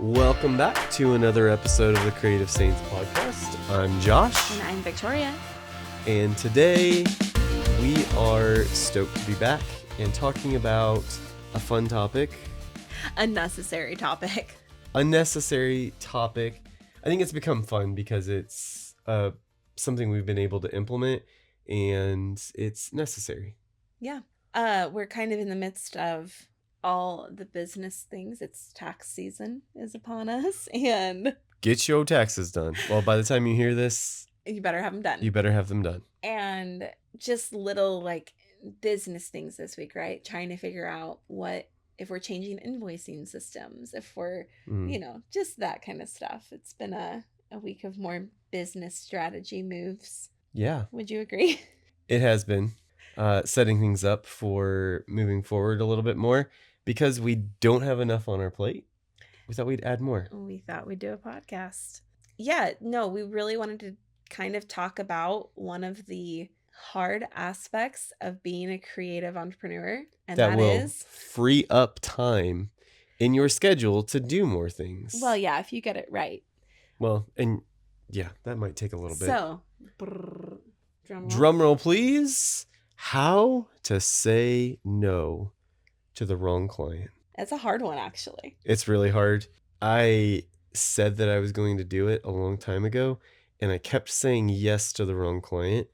Welcome back to another episode of the Creative Saints podcast. I'm Josh. And I'm Victoria. And today we are stoked to be back and talking about a fun topic. A necessary topic. Unnecessary topic. I think it's become fun because it's something we've been able to implement and it's necessary. Yeah. We're kind of in the midst of all the business things. It's tax season is upon us, and Get your taxes done. Well, by the time you hear this, you better have them done. you better have them done. And just little like business things this week, right? Trying to figure out what if we're changing invoicing systems, if we're, just that kind of stuff. It's been a week of more business strategy moves. Yeah. Would you agree? It has been setting things up for moving forward a little bit more because we don't have enough on our plate. We thought we'd add more. We thought we'd do a podcast. Yeah, no, we really wanted to kind of talk about one of the hard aspects of being a creative entrepreneur. And that will is free up time in your schedule to do more things. Well, yeah, if you get it right. Well, and yeah, that might take a little bit. So, drum roll, please. How to say no to the wrong client. That's a hard one, actually. It's really hard. I said that I was going to do it a long time ago, and I kept saying yes to the wrong client,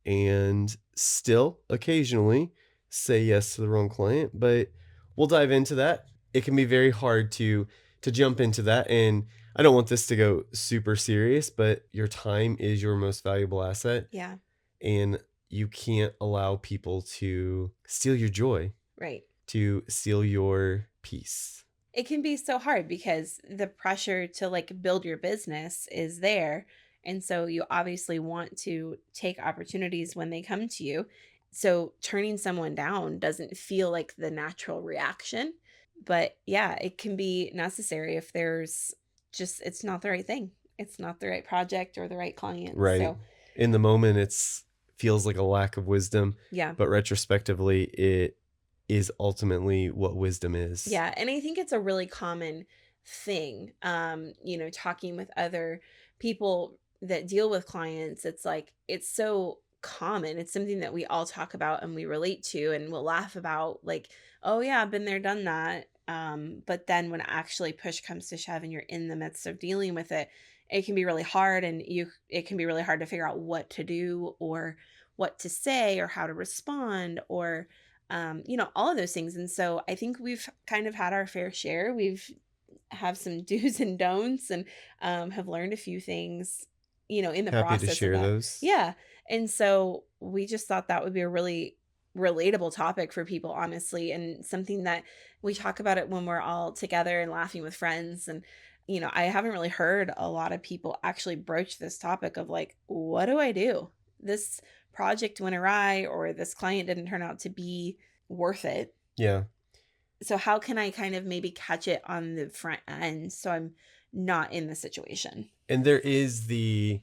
and still occasionally say yes to the wrong client, but we'll dive into that. It can be very hard to jump into that, and I don't want this to go super serious, but your time is your most valuable asset. Yeah. And you can't allow people to steal your joy. Right. To steal your peace. It can be so hard because the pressure to like build your business is there. And so you obviously want to take opportunities when they come to you. So turning someone down doesn't feel like the natural reaction. But yeah, it can be necessary if there's just, it's not the right thing. It's not the right project or the right client. Right. So, in the moment, feels like a lack of wisdom. Yeah. But retrospectively, it is ultimately what wisdom is. Yeah. And I think it's a really common thing, talking with other people that deal with clients. It's like, it's so common. It's something that we all talk about and we relate to and we'll laugh about, like, oh yeah, I've been there, done that. But then when actually push comes to shove and you're in the midst of dealing with it, it can be really hard, and it can be really hard to figure out what to do or what to say or how to respond or all of those things. And so I think we've kind of had our fair share. Have some do's and don'ts and have learned a few things, in the Happy process to share of that. those. Yeah. And so we just thought that would be a really relatable topic for people, honestly, and something that we talk about it when we're all together and laughing with friends. And, I haven't really heard a lot of people actually broach this topic of like, what do I do? This project went awry or this client didn't turn out to be worth it. Yeah. So how can I kind of maybe catch it on the front end so I'm not in the situation? And there is the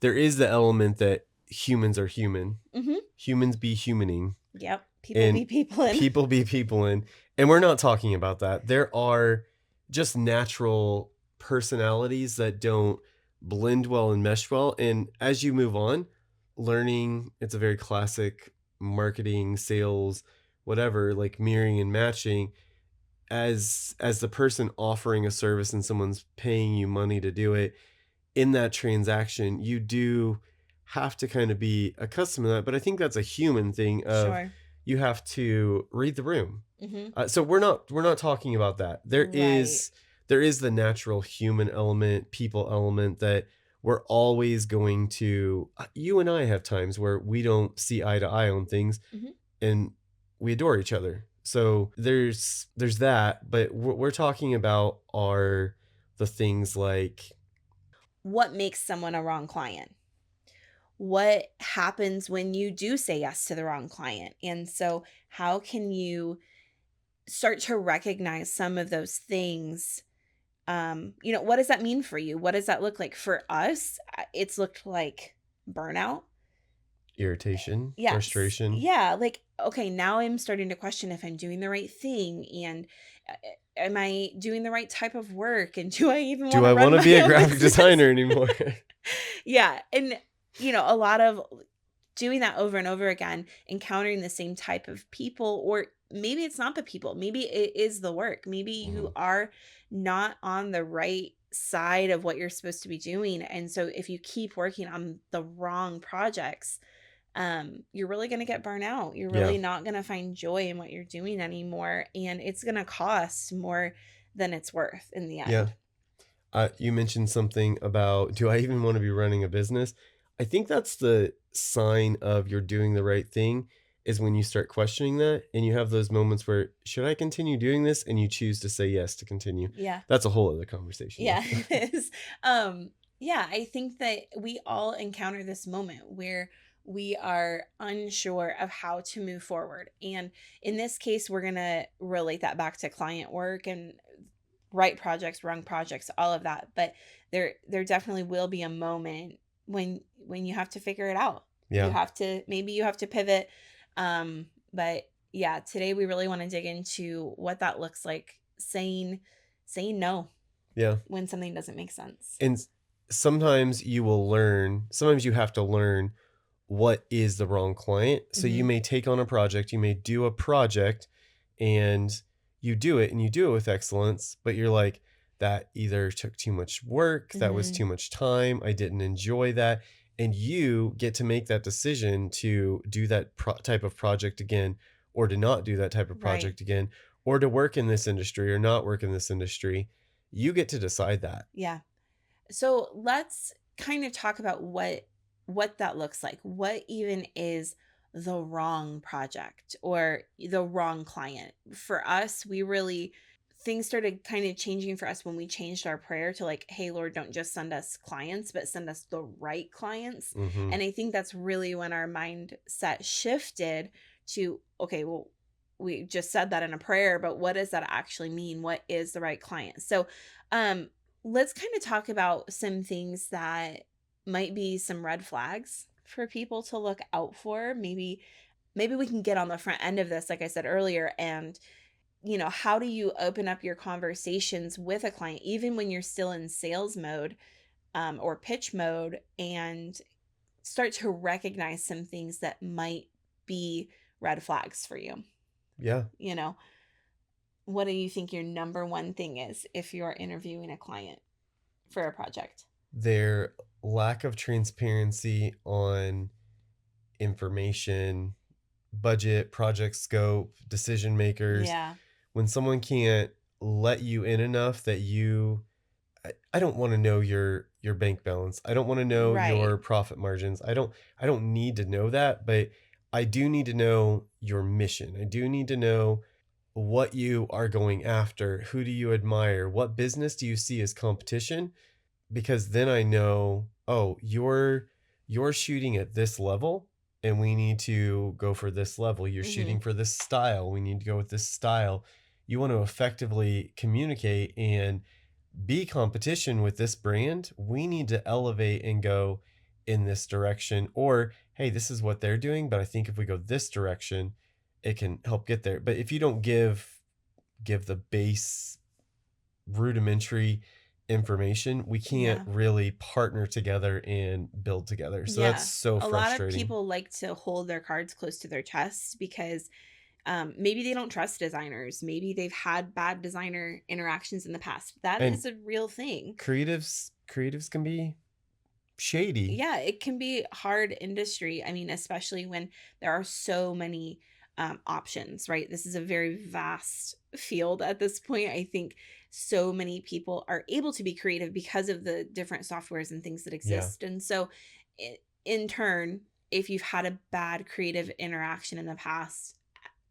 element that humans are human. Mm-hmm. Humans be humaning. Yep. People be peopling. People be peopling. And we're not talking about that. There are just natural personalities that don't blend well and mesh well. And as you move on, learning, it's a very classic marketing, sales, whatever, like mirroring and matching. As the person offering a service and someone's paying you money to do it, in that transaction, you do have to kind of be accustomed to that. But I think that's a human thing of Sure. You have to read the room. Mm-hmm. So we're not talking about that. There is the natural human element, people element that we're always going to. You and I have times where we don't see eye to eye on things, Mm-hmm. and we adore each other. So there's that, but what we're talking about are the things like what makes someone a wrong client? What happens when you do say yes to the wrong client? And so how can you start to recognize some of those things? What does that mean for you? What does that look like? For us, it's looked like burnout. irritation, Yes. frustration. Yeah, like okay, now I'm starting to question if I'm doing the right thing, and am I doing the right type of work, and do I even Do want to I run want to my be a own graphic business? designer anymore? Yeah, and a lot of doing that over and over again, encountering the same type of people, or maybe it's not the people, maybe it is the work. Maybe you Mhm. are not on the right side of what you're supposed to be doing. And so if you keep working on the wrong projects, you're really going to get burnt out. You're Yeah. really not going to find joy in what you're doing anymore. And it's going to cost more than it's worth in the Yeah. end. You mentioned something about, do I even want to be running a business? I think that's the sign of you're doing the right thing is when you start questioning that and you have those moments where, should I continue doing this? And you choose to say yes to continue. Yeah. That's a whole other conversation Yeah, though. it is. Yeah, I think that we all encounter this moment where we are unsure of how to move forward. And in this case, we're going to relate that back to client work and right projects, wrong projects, all of that. But there definitely will be a moment when you have to figure it out. You Yeah. have to, maybe you have to pivot. But yeah, today we really want to dig into what that looks like, saying no Yeah. when something doesn't make sense. And sometimes sometimes you have to learn what is the wrong client. So you Mhm. may take on a project, you may do a project and you do it and you do it with excellence, but you're like, that either took too much work, that was too Mhm. much time, I didn't enjoy that. And you get to make that decision to do that type of project again, or to not do that type of Right. project again, or to work in this industry or not work in this industry. You get to decide that. Yeah. So let's kind of talk about what that looks like. What even is the wrong project or the wrong client? For us, we really things started kind of changing for us when we changed our prayer to like, hey Lord, don't just send us clients, but send us the right clients. Hmm. And I think that's really when our mindset shifted to, okay, well, we just said that in a prayer, but what does that actually mean? What is the right client? So um let's kind of talk about some things that might be some red flags for people to look out for. Maybe we can get on the front end of this, like I said earlier, and how do you open up your conversations with a client even when you're still in sales mode, or pitch mode, and start to recognize some things that might be red flags for you. Yeah. you know what do you think your number one thing is if you're interviewing a client for a project? Their lack of transparency on information, budget, project scope, decision makers. Yeah. When someone can't let you in enough that I don't want to know your bank balance. I don't want to know Right. your profit margins. I don't need to know that, but I do need to know your mission. I do need to know what you are going after. Who do you admire? What business do you see as competition? Because then I know, oh, you're shooting at this level and we need to go for this level. You're shooting Mhm. for this style. We need to go with this style. You want to effectively communicate and be competition with this brand. We need to elevate and go in this direction. Or, hey, this is what they're doing, but I think if we go this direction, it can help get there. But if you don't give the base rudimentary information, we can't Yeah. really partner together and build together. So that's Yeah. so A lot of frustrating. people like to hold their cards close to their chest because maybe they don't trust designers. Maybe they've had bad designer interactions in the past. That And is a real thing. creatives can be shady. Yeah, it can be hard industry. I mean, especially when there are so many options, right? This is a very vast field at this point. I think so many people are able to be creative because of the different softwares and things that Yeah. exist. And so, in turn, if you've had a bad creative interaction in the past,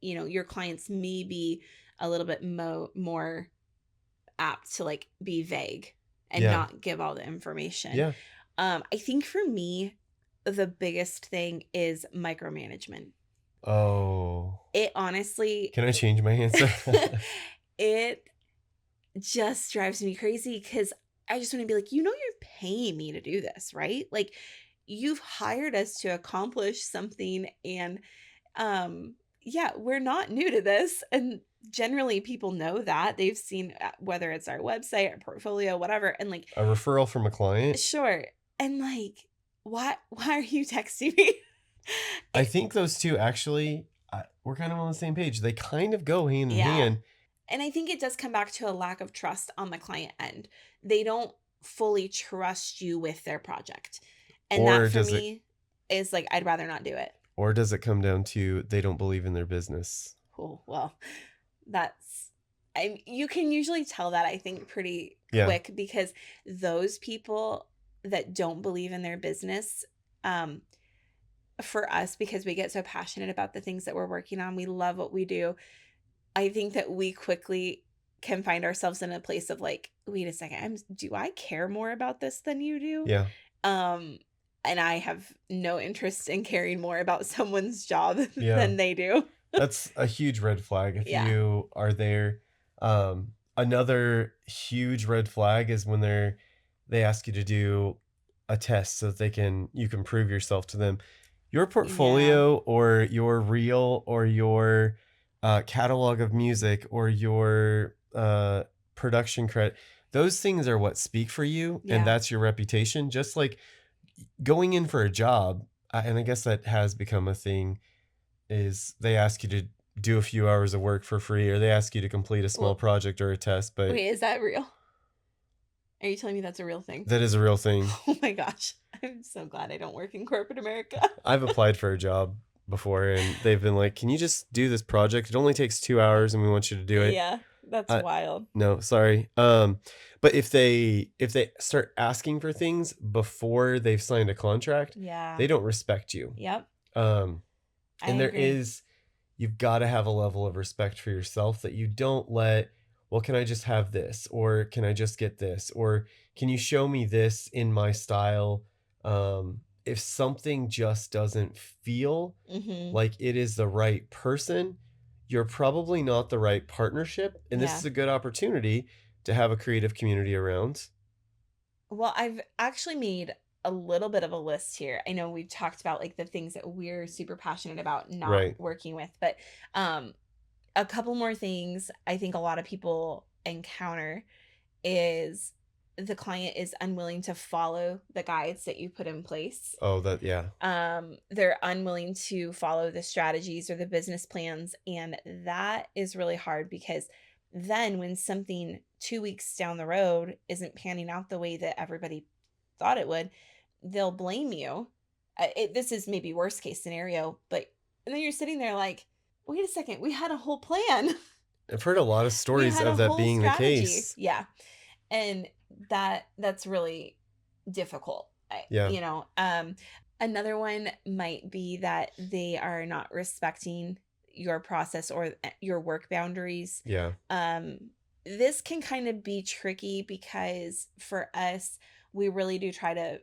your clients may be a little bit more apt to like be vague and Yeah. not give all the information. Yeah. I think for me, the biggest thing is micromanagement. Oh. It honestly, Can I change my answer? it just drives me crazy because I just want to be like, you're paying me to do this, right? Like, you've hired us to accomplish something, and yeah, we're not new to this. And generally people know that. They've seen whether it's our website, our portfolio, whatever. And like, A referral from a client. sure. And like, why are you texting me? I It, think those two actually, we're kind of on the same page. They kind of go hand in yeah. hand. And I think it does come back to a lack of trust on the client end. They don't fully trust you with their project. And that Or for does it me is like, I'd rather not do it. or does it come down to they don't believe in their business? Oh, well, that's you can usually tell that I think pretty Yeah. quick because those people that don't believe in their business, um, for us, because we get so passionate about the things that we're working on, we love what we do. I think that we quickly can find ourselves in a place of like, wait a second, do I care more about this than you do? Yeah. Um, and I have no interest in caring more about someone's job Yeah. than they do. That's a huge red flag if Yeah. you are there. Another huge red flag is when they ask you to do a test so that you can prove yourself to them. Your Yeah. portfolio or your reel or your catalog of music or your production credit, those things are what speak for you, and Yeah. that's your reputation. Just like going in for a job, and I guess that has become a thing, is they ask you to do a few hours of work for free, or they ask you to complete a small Well, project or a test, but wait, is that real? Are you telling me that's a real thing? that is a real thing. Oh my gosh. I'm so glad I don't work in corporate America. I've applied for a job before and they've been like, "Can you just do this project? It only takes 2 hours and we want you to do it." Yeah, that's Uh, wild. no, sorry. But if they start asking for things before they've signed a contract, Yeah. they don't respect you. Yep. Um, I and agree. you've got to have a level of respect for yourself that you don't let, well, can I just have this? Or can I just get this? Or can you show me this in my style? If something just doesn't feel Mhm. like it is the right person, you're probably not the right partnership. And this Yeah. is a good opportunity to have a creative community around. Well, I've actually made a little bit of a list here. I know we've talked about like the things that we're super passionate about not Right. working with, but um a couple more things I think a lot of people encounter is the client is unwilling to follow the guides that you put in place. Oh, yeah. They're unwilling to follow the strategies or the business plans, and that is really hard because then when something 2 weeks down the road isn't panning out the way that everybody thought it would, they'll blame you. This is maybe worst case scenario, but and then you're sitting there like, wait a second, we had a whole plan. I've heard a lot of We stories had a of that whole being the strategy. case. Yeah. And that's really difficult. Yeah. Another one might be that they are not respecting your process or your work boundaries. Yeah. This can kind of be tricky because for us, we really do try to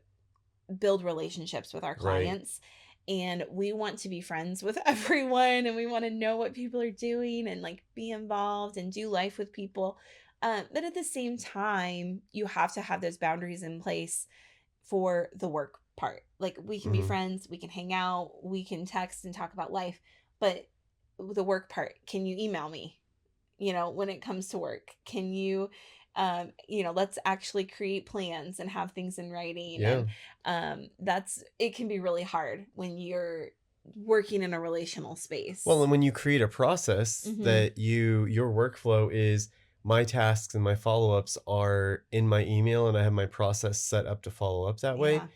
build relationships with our Right. clients, and we want to be friends with everyone, and we want to know what people are doing and like be involved and do life with people. But at the same time, you have to have those boundaries in place for the work part. Like we can be Hmm. friends, we can hang out, we can text and talk about life, but the work part, can you email me? When it comes to work, can you let's actually create plans and have things in writing. Yeah. And that's it can be really hard when you're working in a relational Well, space. and when you create a process Mm-hmm. that your workflow is, my tasks and my follow-ups are in my email and I have my process set up to follow up that way, Yeah.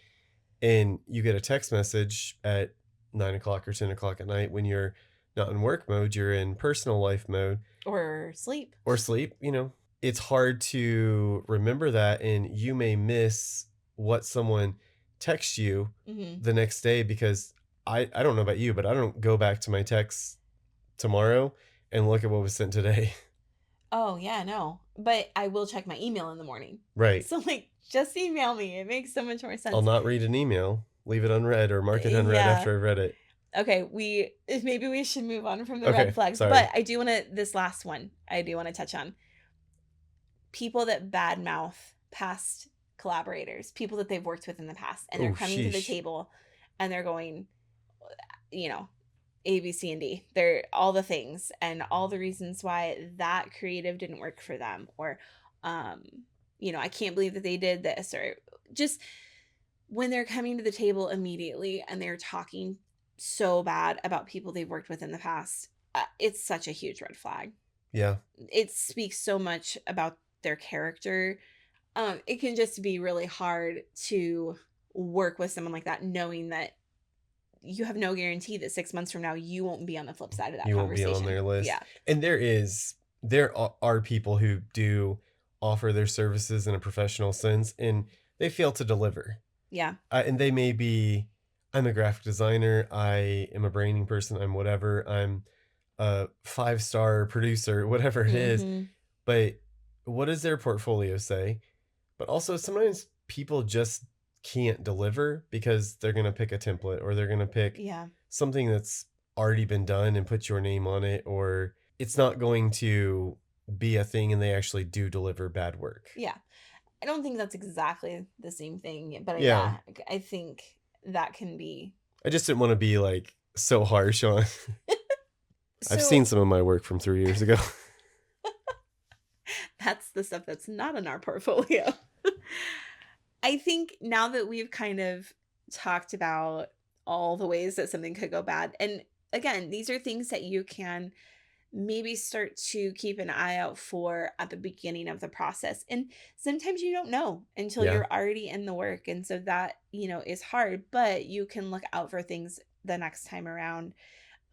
and you get a text message at 9 o'clock or 10 o'clock at night when you're not in work mode, you're in personal life mode Or sleep. or sleep, it's hard to remember that, and you may miss what someone texts you Mm-hmm. the next day, because I don't know about you, but I don't go back to my texts tomorrow and look at what was sent today. Oh yeah, no, but I will check my email in the morning. Right. So like just email me, it makes so much more I'll sense. not read an email, leave it unread, or mark it unread Yeah. after I've read it. Okay, maybe we should move on from the red Okay, flags, sorry. but I do want to this last one. I do want to touch on people that badmouth past collaborators, people that they've worked with in the past, and they're Oh, coming to the sheesh. table and they're going, you know, A, B, C, and D. They're all the things and all the reasons why that creative didn't work for them. Or, um, I can't believe that they did this. Or just when they're coming to the table immediately and they're talking so bad about people they've worked with in the past, it's such a huge red flag. Yeah. It speaks so much about their character. It can just be really hard to work with someone like that, knowing that you have no guarantee that 6 months from now you won't be on the flip side of that You won't be on conversation. their list. Yeah. And there are people who do offer their services in a professional sense, and they fail to deliver. Yeah. And they may be, I'm a graphic designer, I am a branding person, I'm whatever, I'm a 5-star producer, whatever it is. Mhm. But what does their portfolio say? But also sometimes people just can't deliver because they're going to pick a template, or they're going to pick Yeah. something that's already been done and put your name on it, or it's not going to be a thing and they actually do deliver bad work. Yeah. I don't think that's exactly the same thing, but Yeah. I think that can be. I just didn't want to be like so harsh on. I've So seen some of my work from 3 years ago. that's the stuff that's not in our portfolio. I think now that we've kind of talked about all the ways that something could go bad, and again, these are things that you can maybe start to keep an eye out for at the beginning of the process. And sometimes you don't know until Yeah. you're already in the work. And so that, is hard, but you can look out for things the next time around.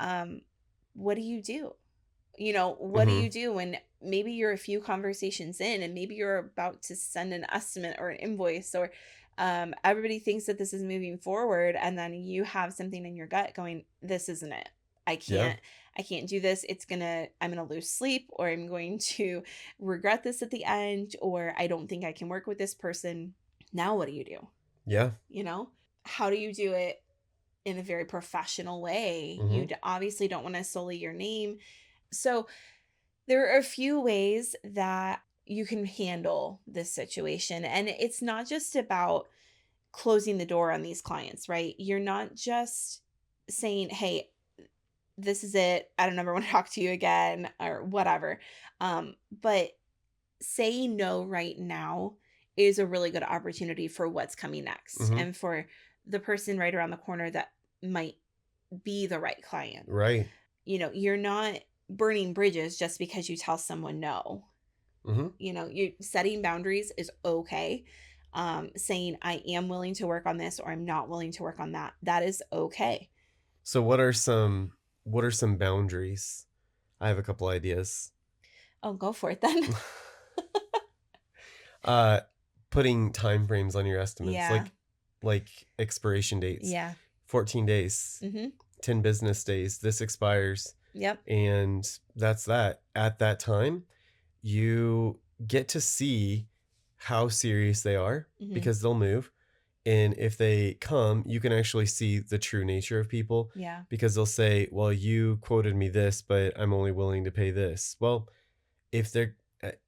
Um, what do you do? What do Hmm. you do when maybe you're a few conversations in and maybe you're about to send an estimate or an invoice, or everybody thinks that this is moving forward, and then you have something in your gut going, this isn't it. I Yeah. can't I can't do this. I'm gonna lose sleep, or I'm going to regret this at the end, or I don't think I can work with this person. Now what do you do? Yeah. You know? How do you do it in a very professional way? Hmm. Obviously don't want to sully your name. So there are a few ways that you can handle this situation. And it's not just about closing the door on these clients, right? You're not just saying, hey, this is it. I don't ever want to talk to you again or whatever. But saying no right now is a really good opportunity for what's coming next Hmm. and for the person right around the corner that might be the right client. Right. You're not burning bridges just because you tell someone no. Hmm. You setting boundaries is okay. Saying I am willing to work on this or I'm not willing to work on that. That is okay. So what are some boundaries? I have a couple ideas. Oh, go for it then. uh Putting time frames on your estimates, Yeah. like expiration dates. Yeah. 14 days, Mhm. 10 business days, this expires, Yep. and that's that. At that time, you get to see how serious they are, Mhm. because they'll move. And if they come, you can actually see the true nature of people, Yeah. because they'll say, well, you quoted me this, but I'm only willing to pay this. Well, if they're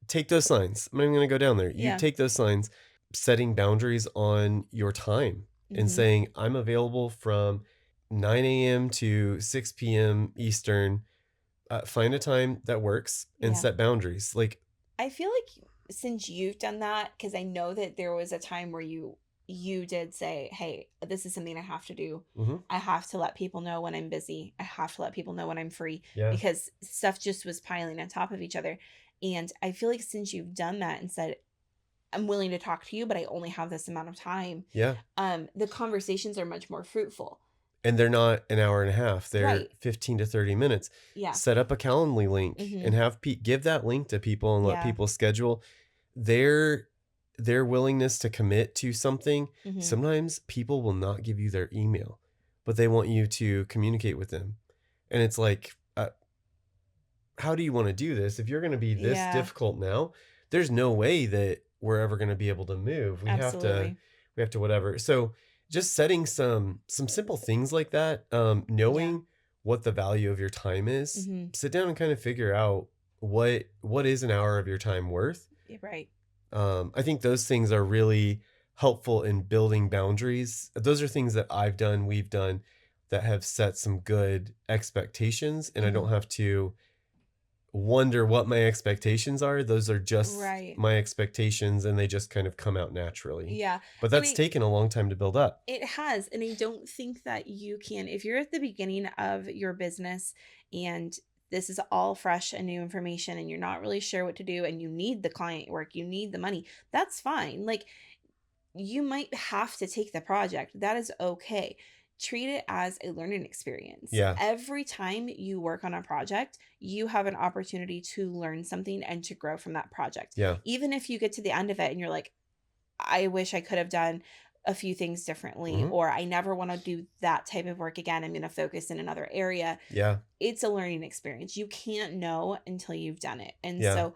take those signs. I'm not even going to go down there. You Yeah. take those signs, setting boundaries on your time and Mhm. saying, I'm available from 9 a.m. to 6 p.m. Eastern. Find a time that works and Yeah. set boundaries. Like, I feel like since you've done that, because I know that there was a time where you did say, "Hey, this is something I have to do. mhm, I have to let people know when I'm busy. I have to let people know when I'm free," yeah, because stuff just was piling on top of each other. And I feel like since you've done that and said, "I'm willing to talk to you, but I only have this amount of time," yeah. the conversations are much more fruitful. And they're not an hour and a half, they're Right. 15 to 30 minutes. Yeah. Set up a Calendly link and Mhm. have give that link to people and let Yeah. people schedule their their willingness to commit to something. Mhm. Sometimes people will not give you their email, but they want you to communicate with them. And it's like, how do you want to do this? If you're going to be this Yeah. difficult now, there's no way that we're ever going to be able to move. Absolutely. We have to whatever. So just setting some simple things like that, Yeah. knowing what the value of your time is, Mhm. sit down and kind of figure out what is an hour of your time worth. You're right. I think those things are really helpful in building boundaries. Those are things that I've done, we've done, that have set some good expectations, and I don't Mhm. have to wonder what my expectations are. Those are just Right. my expectations, and they just kind of come out naturally. Yeah. But And that's taken a long time to build up. it has, and I don't think that you can if you're at the beginning of your business and this is all fresh and new information and you're not really sure what to do and you need the client work, you need the money, that's fine. Like, you might have to take the project. That is okay. Treat it as a learning experience. Yeah, Every time you work on a project, you have an opportunity to learn something and to grow from that project. yeah, Even if you get to the end of it and you're like, I wish I could have done a few things differently, mhm, or I never want to do that type of work again. I'm going to focus in another area. yeah, It's a learning experience. You can't know until you've done it. And yeah, so,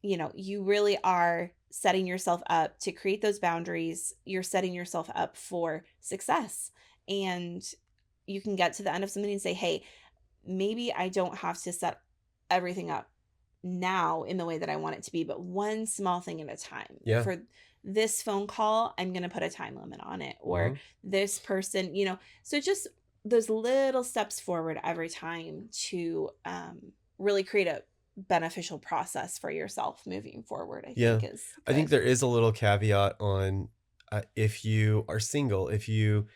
you really are setting yourself up to create those boundaries. You're setting yourself up for success. And you can get to the end of something and say, hey, maybe I don't have to set everything up now in the way that I want it to be, but one small thing at a time. yeah, For this phone call, I'm going to put a time limit on it, or mhm. this person, so just those little steps forward every time to really create a beneficial process for yourself moving forward, I Yeah. think is I think good. there is a little caveat on, if you are single, if you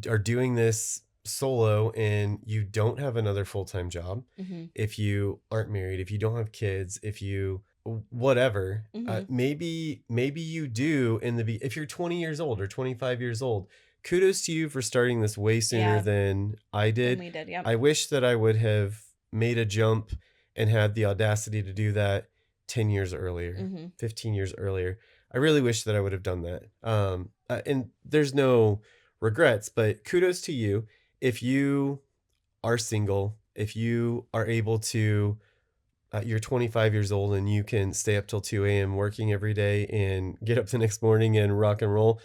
are doing this solo and you don't have another full-time job, Hmm. if you aren't married, if you don't have kids, if you whatever, Hmm. maybe you do if you're 20 years old or 25 years old, kudos to you for starting this way sooner Yeah. than I Then did. we did. Yep. I wish that I would have made a jump and had the audacity to do that 10 years earlier, Hmm. 15 years earlier. I really wish that I would have done that. And there's no regrets, but kudos to you if you are single, if you are able to, you're 25 years old and you can stay up till 2 a.m. working every day and get up the next morning and rock and roll,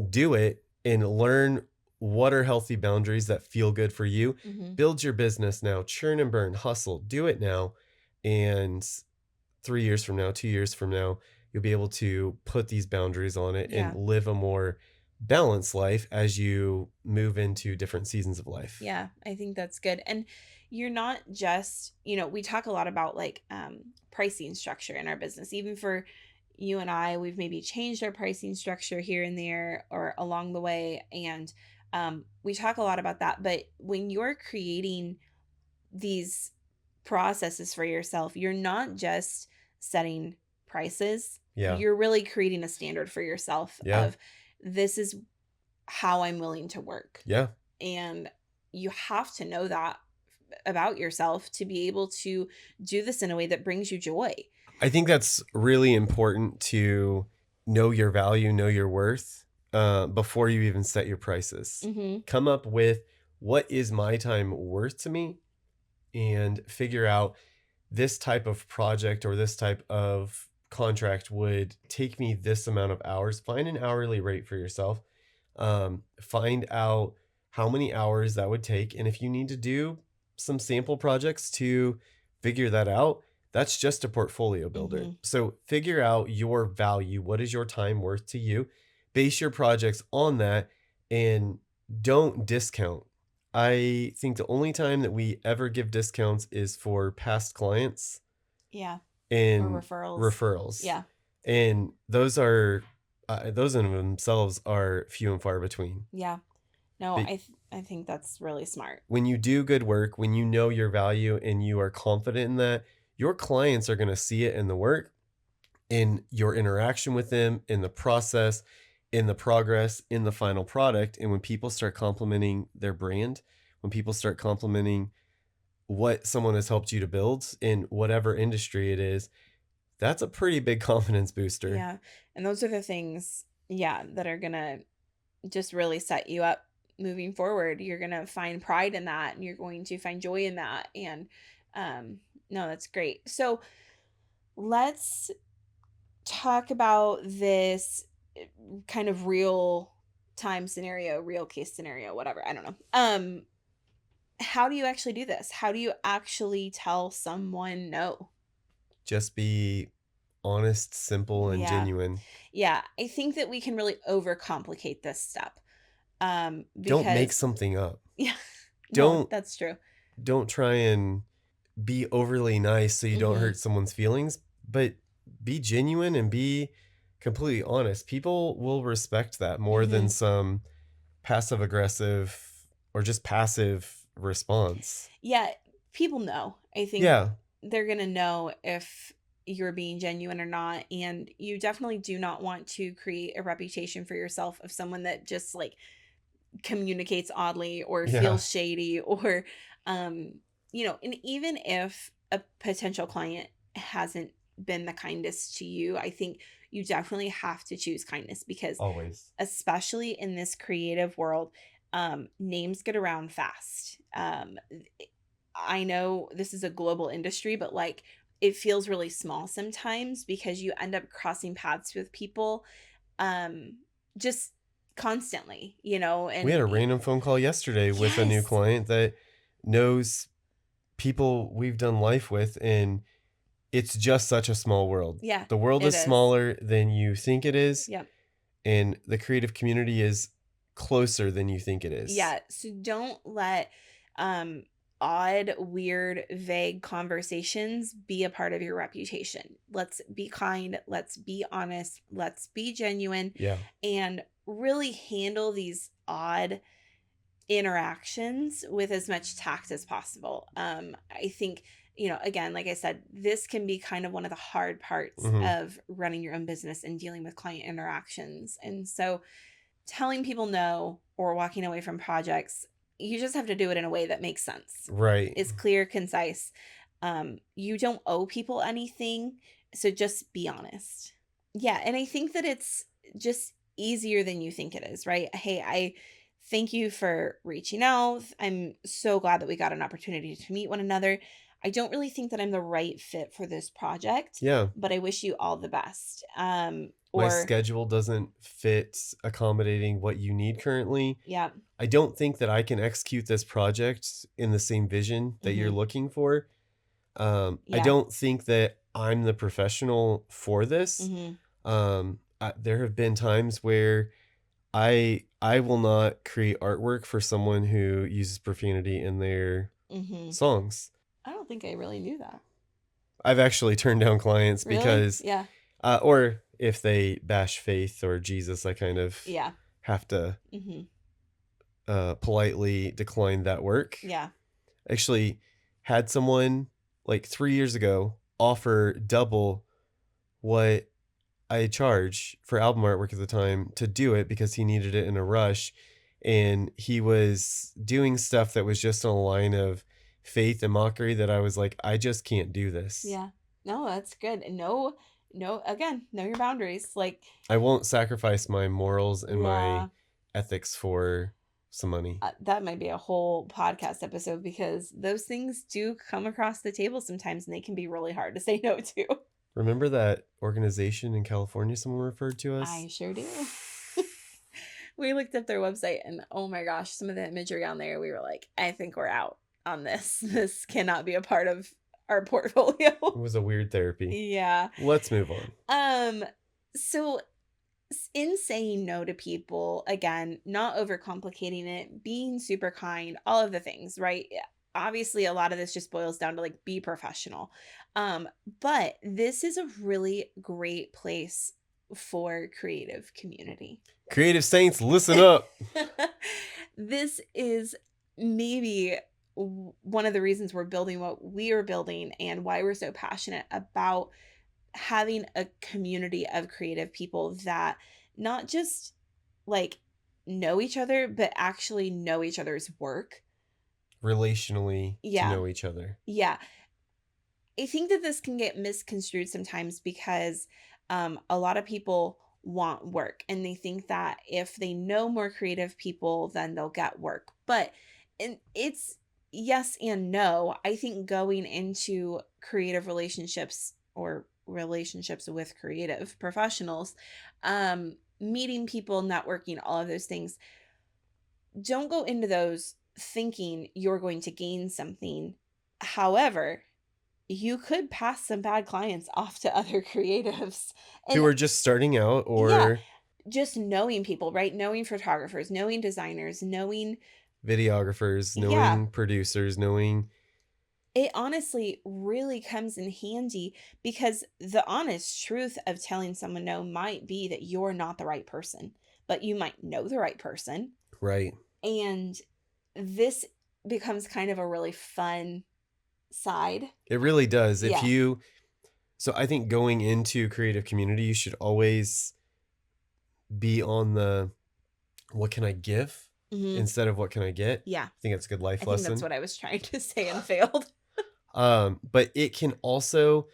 do it and learn what are healthy boundaries that feel good for you. Hmm. Build your business now, churn and burn, hustle, do it now. And 3 years from now, 2 years from now, you'll be able to put these boundaries on it and Yeah. live a more balanced life as you move into different seasons of life. Yeah, I think that's good. And you're not just, we talk a lot about like pricing structure in our business. Even for you and I, we've maybe changed our pricing structure here and there or along the way. And we talk a lot about that. But when you're creating these processes for yourself, you're not just setting prices, Yeah. you're really creating a standard for yourself Yeah. of this is how I'm willing to work. Yeah. And you have to know that about yourself to be able to do this in a way that brings you joy. I think that's really important to know your value, know your worth, before you even set your prices. Mhm. Come up with what is my time worth to me and figure out this type of project or this type of contract would take me this amount of hours. Find an hourly rate for yourself. Find out how many hours that would take. And if you need to do some sample projects to figure that out, that's just a portfolio builder. Mhm. So figure out your value. What is your time worth to you? Base your projects on that and don't discount. I think the only time that we ever give discounts is for past clients Yeah. Or and referrals. referrals. Yeah. And those in themselves are few and far between. Yeah. No, But I think that's really smart. when you do good work, when you know your value and you are confident in that, your clients are going to see it in the work, in your interaction with them, in the process, in the progress, in the final product. And when people start complimenting their brand, when people start complimenting what someone has helped you to build in whatever industry it is, that's a pretty big confidence booster. Yeah. And those are the things, yeah, that are going to just really set you up moving forward. You're going to find pride in that and you're going to find joy in that. And no, that's great. So let's talk about this kind of real time scenario, real case scenario, whatever. I don't know. How do you actually do this? How do you actually tell someone no? Just be honest, simple, and Yeah. genuine. Yeah. I think that we can really overcomplicate this step. Don't make Because something up. yeah, no, Don't that's true. don't try and be overly nice so you don't Mhm. hurt someone's feelings, but be genuine and be completely honest. People will respect that more than Mhm. some passive aggressive or just passive response. Yeah, people know. I think Yeah. they're gonna know if you're being genuine or not, and you definitely do not want to create a reputation for yourself of someone that just, like, communicates oddly or Yeah. feels shady or, um, and even if a potential client hasn't been the kindest to you, I think you definitely have to choose kindness because Always. especially in this creative world, names get around fast. I know this is a global industry, but like it feels really small sometimes because you end up crossing paths with people um just constantly, We had and a random phone call yesterday with a new yes. client that knows people we've done life with, and it's just such a small world. Yeah, The world it is is. smaller than you think it is, Yep. and the creative community is closer than you think it is. Yeah, so don't let um odd, weird, vague conversations be a part of your reputation. Let's be kind, let's be honest, let's be genuine Yeah. and really handle these odd interactions with as much tact as possible. I think, again, like I said, this can be kind of one of the hard parts Mhm. of running your own business and dealing with client interactions. And so telling people no or walking away from projects, you just have to do it in a way that makes sense. Right. Is clear, concise. You don't owe people anything, so just be honest. Yeah, and I think that it's just easier than you think it is, right? Hey, I thank you for reaching out. I'm so glad that we got an opportunity to meet one another. I don't really think that I'm the right fit for this project, Yeah. but I wish you all the best. My Or schedule doesn't fit accommodating what you need currently. yeah. I don't think that I can execute this project in the same vision that you're Mhm. looking for. I Yeah. don't think that I'm the professional for this. Mhm. There have been times where I will not create artwork for someone who uses profanity in their Mhm. songs. I don't think I really knew that. I've actually turned down clients Really? because, Yeah. or if they bash faith or Jesus, I kind of Yeah. have to Mhm. politely decline that work. Yeah. Actually, had someone like 3 years ago offer double what I charge for album artwork at the time to do it because he needed it in a rush. And he was doing stuff that was just on a line of faith and mockery that I was like, I just can't do this. Yeah. No, that's good. And no, no, again, know your boundaries. Like, I won't sacrifice my morals and my yeah, ethics for some money. that might be a whole podcast episode because those things do come across the table sometimes and they can be really hard to say no to. Remember that organization in California someone referred to us? I sure do. We looked up their website and oh my gosh, some of the imagery on there, we were like, I think we're out on this. This cannot be a part of our portfolio. It was a weird therapy. Yeah. Let's move on. Um, so in saying no to people, again, not overcomplicating it, being super kind, all of the things, right? Yeah, obviously, a lot of this just boils down to like be professional. But this is a really great place for creative community. Creative Saints, listen up. This is maybe one of the reasons we're building what we are building and why we're so passionate about having a community of creative people that not just like know each other, but actually know each other's work. Relationally to Yeah. know each other. Yeah. I think that this can get misconstrued sometimes because a lot of people want work and they think that if they know more creative people, then they'll get work. But and it's yes and no. I think going into creative relationships or relationships with creative professionals, meeting people, networking, all of those things, don't go into those thinking you're going to gain something. However, you could pass some bad clients off to other creatives. Who And are just starting out yeah, or just knowing people, right? Knowing photographers, knowing designers, knowing, Videographers, yeah, knowing producers, knowing it honestly really comes in handy because the honest truth of telling someone no might be that you're not the right person, but you might know the right person. right. And this becomes kind of a really fun side. It really does. If Yeah. you So I think going into creative community, you should always be on the what can I give Hmm. instead of what can I get. Yeah. I think that's a good I life think that's lesson. what I was trying to say and failed. But it can also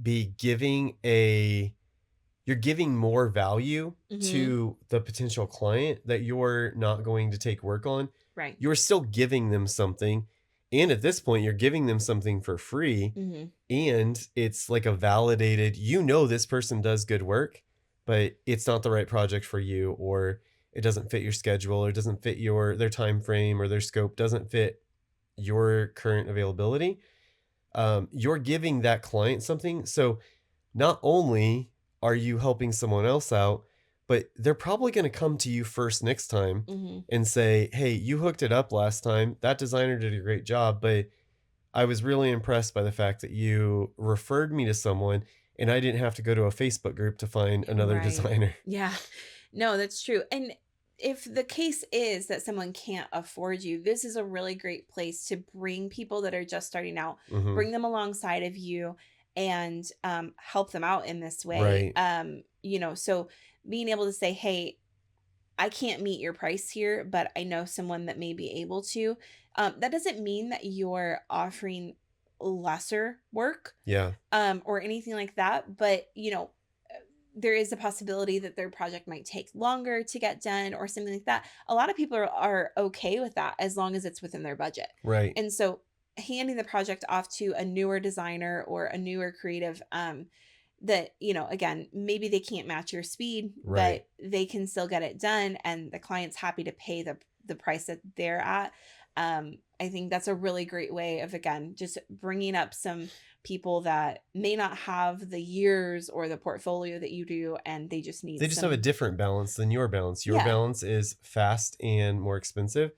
be giving a you're giving more value Hmm. to the potential client that you're not going to take work on. Right. You're still giving them something. And at this point, you're giving them something for free. Hmm. And it's like a validated, this person does good work, but it's not the right project for you, or it doesn't fit your schedule, or it doesn't fit their time frame, or their scope doesn't fit your current availability. You're giving that client something. So not only are you helping someone else out, but they're probably going to come to you first next time Hmm. and say, "Hey, you hooked it up last time. That designer did a great job, but I was really impressed by the fact that you referred me to someone and I didn't have to go to a Facebook group to find another Right. designer." Yeah. No, that's true. And if the case is that someone can't afford you, this is a really great place to bring people that are just starting out, Mhm. bring them alongside of you and help them out in this way. Right. So being able to say, hey, I can't meet your price here, but I know someone that may be able to. That doesn't mean that you're offering lesser work Yeah. or anything like that. But, there is a possibility that their project might take longer to get done or something like that. A lot of people are okay with that as long as it's within their budget. Right. And so handing the project off to a newer designer or a newer creative that, again, maybe they can't match your speed, Right. but they can still get it done and the client's happy to pay the price that they're at. I think that's a really great way of, again, just bringing up some people that may not have the years or the portfolio that you do, and they just need They just have a some. different balance than your balance. Your Yeah. balance is fast and more expensive,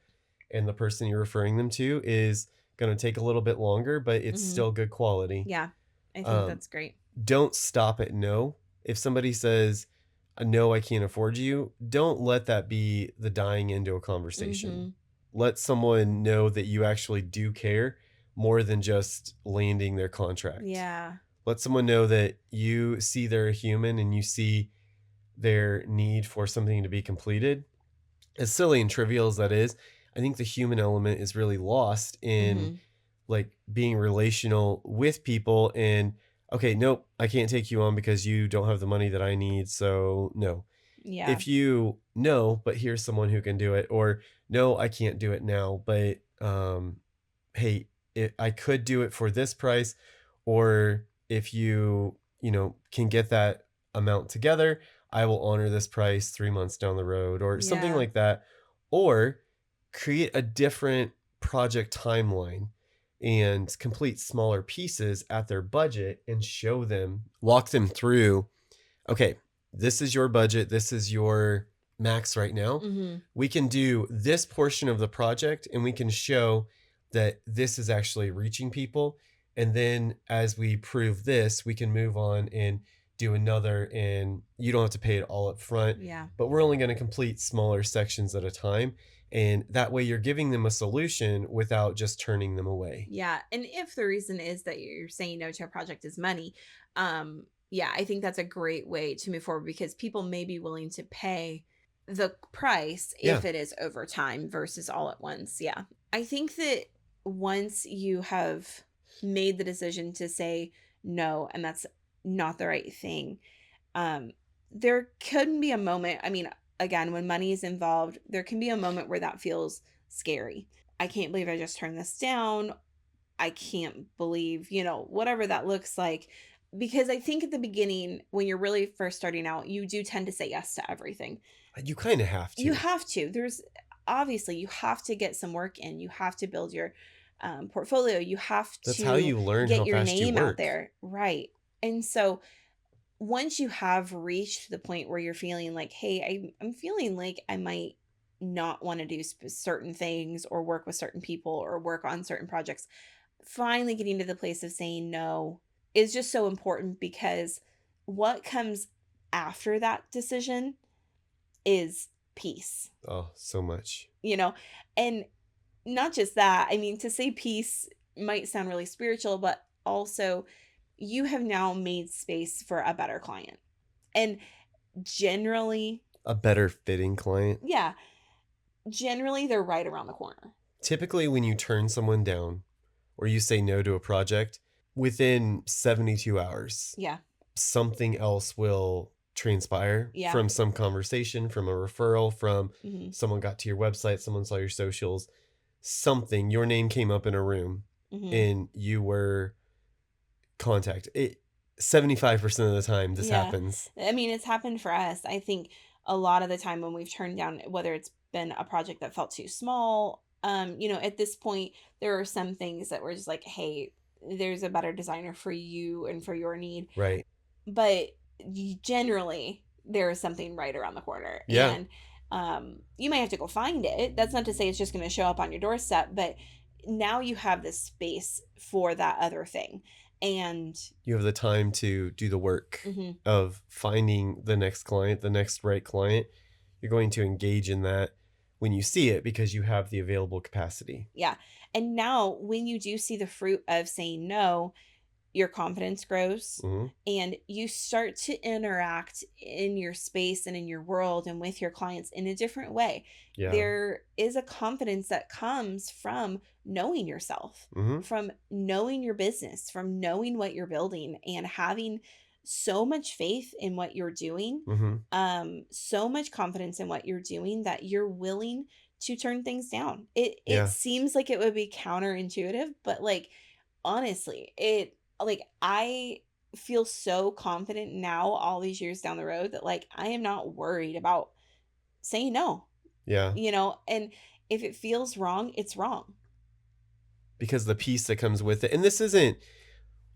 and the person you're referring them to is going to take a little bit longer, but it's Hmm. still good quality. Yeah. I think Um, that's great. don't stop at no. If somebody says, no, I can't afford you, don't let that be the dying into a conversation. Hmm. Let someone know that you actually do care more than just landing their contract. Yeah. Let someone know that you see they're a human and you see their need for something to be completed. As silly and trivial as that is, I think the human element is really lost in Hmm. like being relational with people. And okay, nope, I can't take you on because you don't have the money that I need, so no. Yeah. If you know, but here's someone who can do it, or no, I can't do it now, but hey, I could do it for this price, or if can get that amount together, I will honor this price 3 months down the road, or something Yeah. like that. Or create a different project timeline and complete smaller pieces at their budget and walk them through, okay, this is your budget, this is your max right now. Hmm. We can do this portion of the project and we can show that this is actually reaching people. And then as we prove this, we can move on and do another, and you don't have to pay it all up front, Yeah. but we're only going to complete smaller sections at a time. And that way you're giving them a solution without just turning them away. Yeah. And if the reason is that you're saying no to a project is money, yeah, I think that's a great way to move forward because people may be willing to pay the price Yeah. if it is over time versus all at once. Yeah. I think that once you have made the decision to say no, and that's not the right thing, um, there couldn't be a moment. I mean, again, when money is involved, there can be a moment where that feels scary. I can't believe I just turned this down. I can't believe, whatever that looks like. Because I think at the beginning, when you're really first starting out, you do tend to say yes to everything. You kind of have You to. have to. There's obviously, you have to get some work in. You have to build your portfolio. You have That's how to you learn get how your fast you name out work. there. Right. And so once you have reached the point where you're feeling like, hey, I'm feeling like I might not want to do certain things or work with certain people or work on certain projects, finally getting to the place of saying no is just so important, because what comes after that decision is peace, Oh, so much. you know? And not just that, I mean, to say peace might sound really spiritual, but also you have now made space for a better client. And generally, A better fitting client. yeah, generally they're right around the corner. Typically, when you turn someone down or you say no to a project, within 72 hours, Yeah. something else will transpire Yeah. from some conversation, from a referral, from Mhm. someone got to your website, someone saw your socials, something, your name came up in a room Mhm. and you were contacted. 75% of the time this Yeah. happens. I mean, it's happened for us. I think a lot of the time when we've turned down, whether it's been a project that felt too small, at this point, there are some things that were just like, hey, there's a better designer for you and for your need. Right. But generally, there is something right around the corner. Yeah. And you may have to go find it. That's not to say it's just going to show up on your doorstep, but now you have this space for that other thing. And You have the time to do the work mhm, of finding the next client, the next right client. You're going to engage in that when you see it because you have the available capacity. yeah. And now, when you do see the fruit of saying no, your confidence grows Hmm. and you start to interact in your space and in your world and with your clients in a different way. Yeah. There is a confidence that comes from knowing yourself, Hmm. from knowing your business, from knowing what you're building and having so much faith in what you're doing, Hmm. so much confidence in what you're doing that you're willing to turn things down. It Yeah. seems like it would be counterintuitive, but like honestly, I feel so confident now all these years down the road that like I am not worried about saying no, Yeah. and if it feels wrong, it's wrong. Because the peace that comes with it. And this isn't,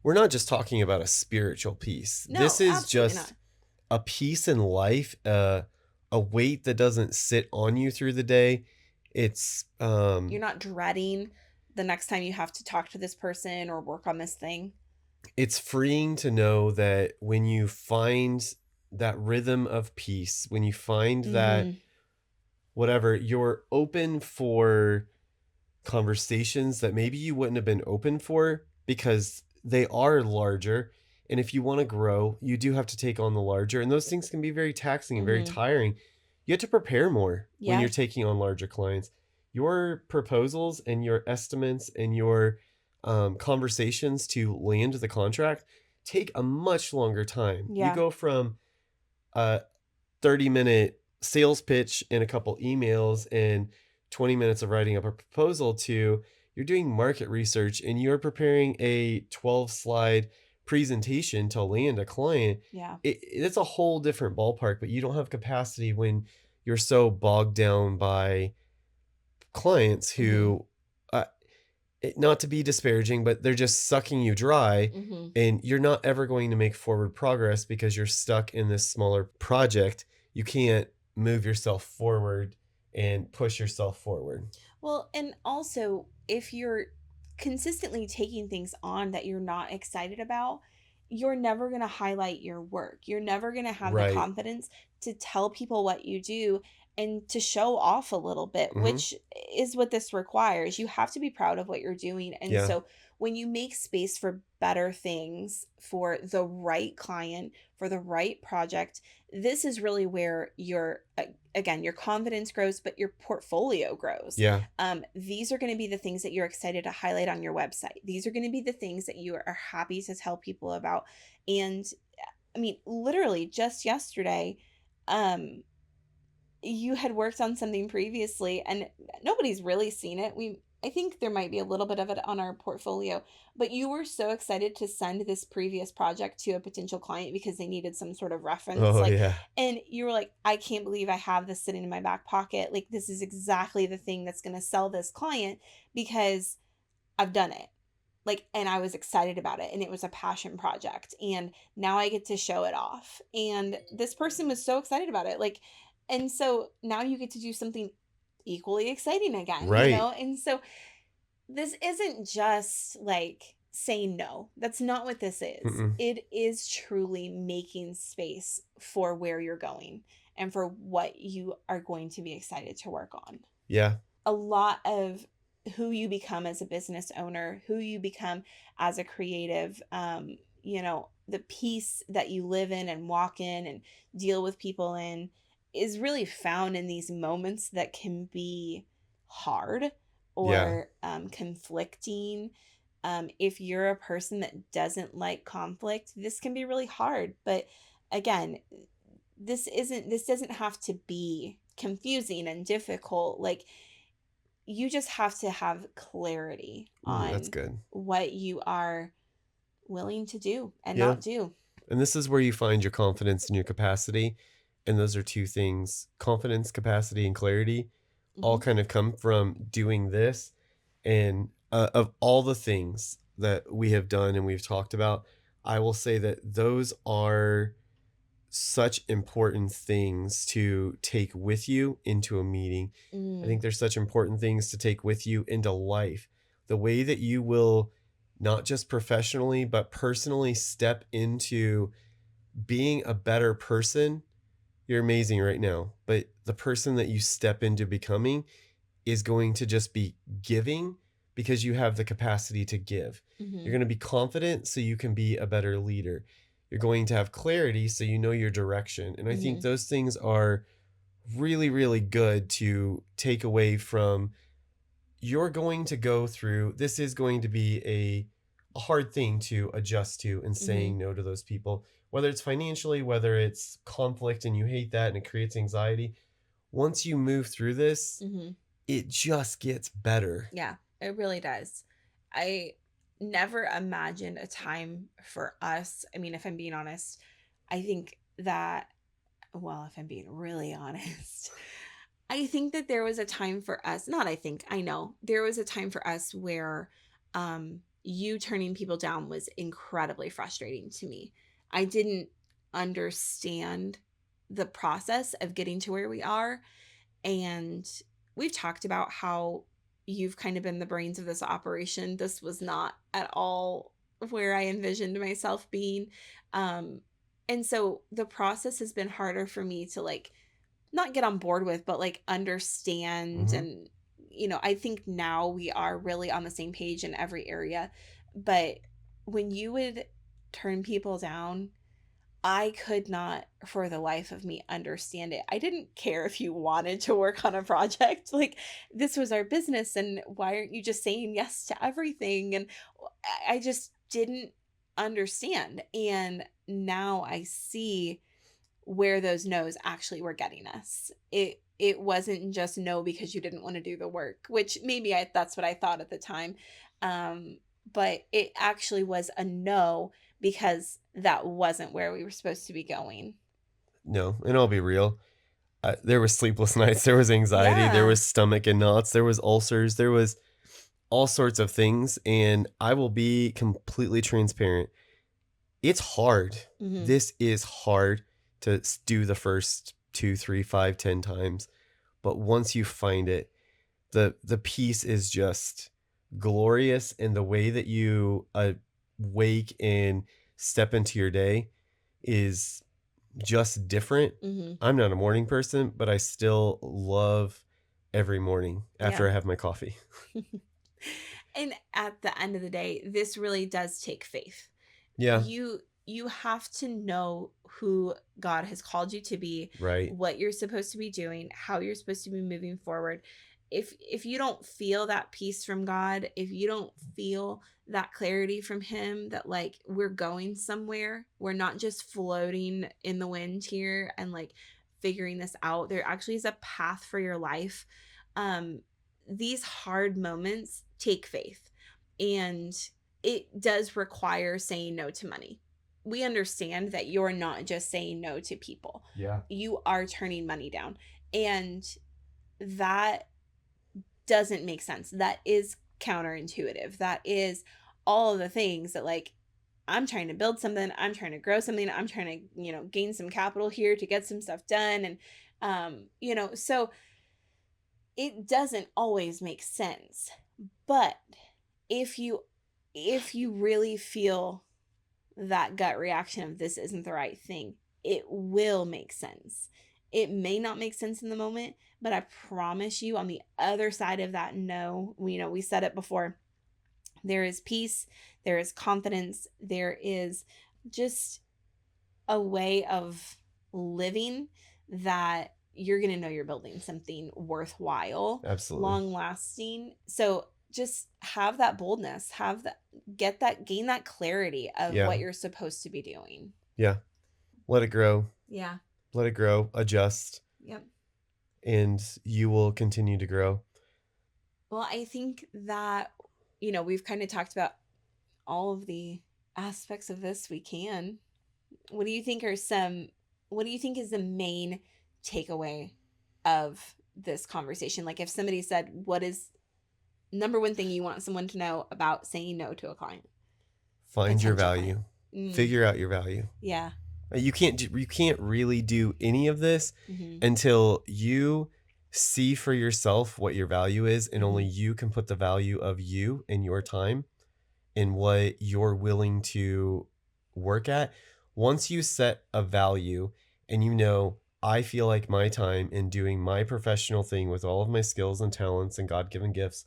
we're not just talking about a spiritual peace. This No, is absolutely just not. a peace in life, a weight that doesn't sit on you through the day. It's You're not dreading the next time you have to talk to this person or work on this thing. it's freeing to know that when you find that rhythm of peace, when you find that Mhm. whatever, you're open for conversations that maybe you wouldn't have been open for because they are larger. And if you want to grow, you do have to take on the larger. And those things can be very taxing and very Mhm. tiring. You have to prepare more when Yeah. you're taking on larger clients. Your proposals and your estimates and your conversations to land the contract take a much longer time. You Yeah. go from a 30-minute sales pitch and a couple emails and 20 minutes of writing up a proposal to you're doing market research and you're preparing a 12 slide presentation to land a client. Yeah. It's a whole different ballpark, but you don't have capacity when you're so bogged down by clients Mhm. who, uh, not to be disparaging, but they're just sucking you dry Mhm. and you're not ever going to make forward progress because you're stuck in this smaller project. You can't move yourself forward and push yourself forward. Well, and also, if you're consistently taking things on that you're not excited about, you're never going to highlight your work. You're never going to have the Right. confidence to tell people what you do and to show off a little bit, Hmm. which is what this requires. You have to be proud of what you're doing. And Yeah. so, when you make space for better things, for the right client, for the right project, this is really where again, your confidence grows, but your portfolio grows. Yeah. These are going to be the things that you're excited to highlight on your website. These are going to be the things that you are happy to tell people about. And I mean, literally just yesterday, um, you had worked on something previously and nobody's really seen it. I think there might be a little bit of it on our portfolio, but you were so excited to send this previous project to a potential client because they needed some sort of reference, Oh, like, yeah. and you were like, I can't believe I have this sitting in my back pocket. Like, this is exactly the thing that's going to sell this client because I've done it. like, and I was excited about it, and it was a passion project, and now I get to show it off, and this person was so excited about it, like, and so now you get to do something equally exciting again, Right. and so this isn't just like saying no. That's not what this is. Mm-mm. It is truly making space for where you're going and for what you are going to be excited to work on. Yeah. A lot of who you become as a business owner, who you become as a creative, the peace that you live in and walk in and deal with people in is really found in these moments that can be hard Yeah. or conflicting. If you're a person that doesn't like conflict, this can be really hard. But again, this doesn't have to be confusing and difficult. Like, you just have to have clarity Ooh, that's on good. what you are willing to do and Yeah. not do. And this is where you find your confidence and your capacity. And those are two things: confidence, capacity, and clarity all Hmm. kind of come from doing this. And of all the things that we have done and we've talked about, I will say that those are such important things to take with you into a meeting. I Mm, think there's such important things to take with you into life. The way that you will not just professionally, but personally step into being a better person. You're amazing right now, but the person that you step into becoming is going to just be giving because you have the capacity to give. You're hmm. going to be confident so you can be a better leader. You're going to have clarity so you know your direction. And I think Hmm. those things are really, really good to take away from. You're going to go through, this is going to be a hard thing to adjust to, and Hmm. saying no to those people, whether it's financially, whether it's conflict and you hate that and it creates anxiety. Once you move through this, Hmm. it just gets better. Yeah, it really does. I never imagined a time for us. I mean, if I'm being honest, I think that, well, if I'm being really honest, I think that there was a time for us, not I think, I know, there was a time for us where you turning people down was incredibly frustrating to me. I didn't understand the process of getting to where we are. And we've talked about how you've kind of been the brains of this operation. This was not at all where I envisioned myself being. Um, and so the process has been harder for me to like not get on board with, but like understand. Hmm. And, I think now we are really on the same page in every area. But when you would turn people down, I could not for the life of me understand it. I didn't care if you wanted to work on a project. Like, this was our business, and why aren't you just saying yes to everything? And I just didn't understand. And now I see where those no's actually were getting us. It wasn't just no because you didn't want to do the work, which maybe that's what I thought at the time. Um, but it actually was a no because that wasn't where we were supposed to be going. No, and I'll be real. There was sleepless nights, there was anxiety, there Yeah. was stomach and knots, there was ulcers, there was all sorts of things. And I will be completely transparent. It's hard. Hmm. This is hard to do the first 2, 3, 5, 10 times. But once you find it, the peace is just glorious. And the way that you wake and step into your day is just different. Hmm. I'm not a morning person, but I still love every morning Yeah. after I have my coffee. And at the end of the day, this really does take faith. Yeah, You have to know who God has called you to be, right. what you're supposed to be doing, how you're supposed to be moving forward. If you don't feel that peace from God, if you don't feel that clarity from him that like we're going somewhere, we're not just floating in the wind here and like figuring this out. There actually is a path for your life. Um these hard moments take faith. And it does require saying no to money. We understand that you're not just saying no to people. Yeah. You are turning money down. And that doesn't make sense. That is counterintuitive. That is all of the things that like I'm trying to build something, I'm trying to grow something, I'm trying to, gain some capital here to get some stuff done. And, so it doesn't always make sense. But if you, if you really feel that gut reaction of this isn't the right thing, it will make sense. It may not make sense in the moment, but I promise you on the other side of that no, we said it before, there is peace, there is confidence, there is just a way of living that you're going to know you're building something worthwhile, Absolutely. long lasting. So just have that boldness, gain that clarity of Yeah. what you're supposed to be doing. Yeah. Let it grow. Yeah. Let it grow, adjust. Yep. And you will continue to grow. Well, I think that, we've kind of talked about all of the aspects of this we can. What do you think is the main takeaway of this conversation? Like if somebody said, what is number one thing you want someone to know about saying no to a client? Find your value. Figure out your value. Yeah. You can't really do any of this until you see for yourself what your value is, and only you can put the value of you and your time and what you're willing to work at. Once you set a value and I feel like my time in doing my professional thing with all of my skills and talents and God-given gifts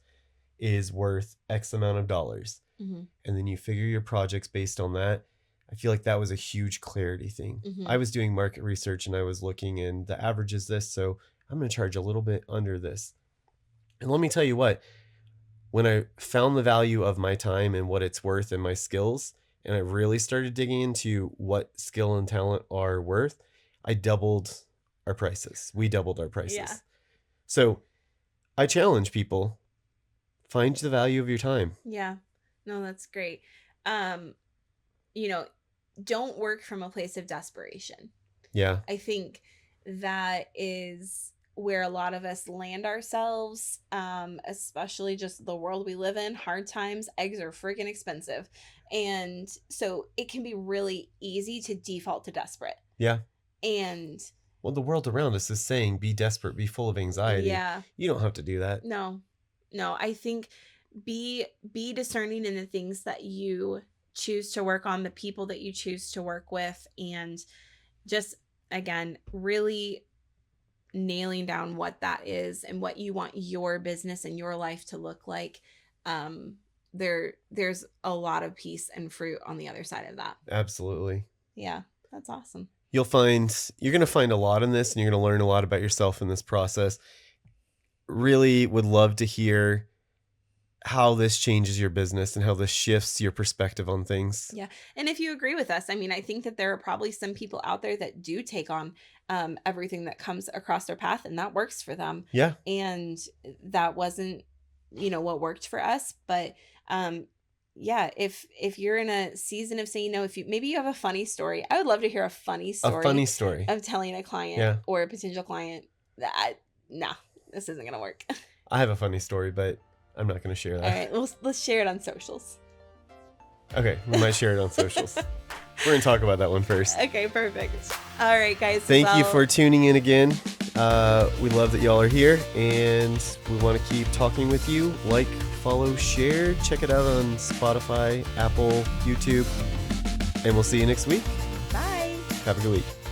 is worth X amount of dollars. And then you figure your projects based on that. I feel like that was a huge clarity thing. I was doing market research and I was looking, and the average is this, so I'm going to charge a little bit under this. And let me tell you what, when I found the value of my time and what it's worth and my skills, and I really started digging into what skill and talent are worth, I doubled our prices. We doubled our prices. Yeah. So I challenge people, find the value of your time. Yeah. No, that's great. Don't work from a place of desperation. Yeah. I think that is where a lot of us land ourselves, especially just the world we live in. Hard times, eggs are freaking expensive. And so it can be really easy to default to desperate. Yeah. And well, the world around us is saying, be desperate, be full of anxiety. Yeah. You don't have to do that. No, I think be discerning in the things that you choose to work on, the people that you choose to work with, and just, again, really nailing down what that is and what you want your business and your life to look like. There's a lot of peace and fruit on the other side of that. Absolutely. Yeah, that's awesome. You're going to find a lot in this, and you're going to learn a lot about yourself in this process. Really would love to hear how this changes your business and how this shifts your perspective on things. Yeah. And if you agree with us, I mean, I think that there are probably some people out there that do take on everything that comes across their path, and that works for them. Yeah. And that wasn't, what worked for us. But yeah, if you're in a season of saying no, maybe you have a funny story, I would love to hear a funny story of telling a client or a potential client that, nah, this isn't going to work. I have a funny story, but I'm not going to share that. All right, well, let's share it on socials. Okay, we might share it on socials. We're going to talk about that one first. Okay, perfect. All right, guys. Thank you for tuning in again. We love that y'all are here, and we want to keep talking with you. Like, follow, share. Check it out on Spotify, Apple, YouTube, and we'll see you next week. Bye. Have a good week.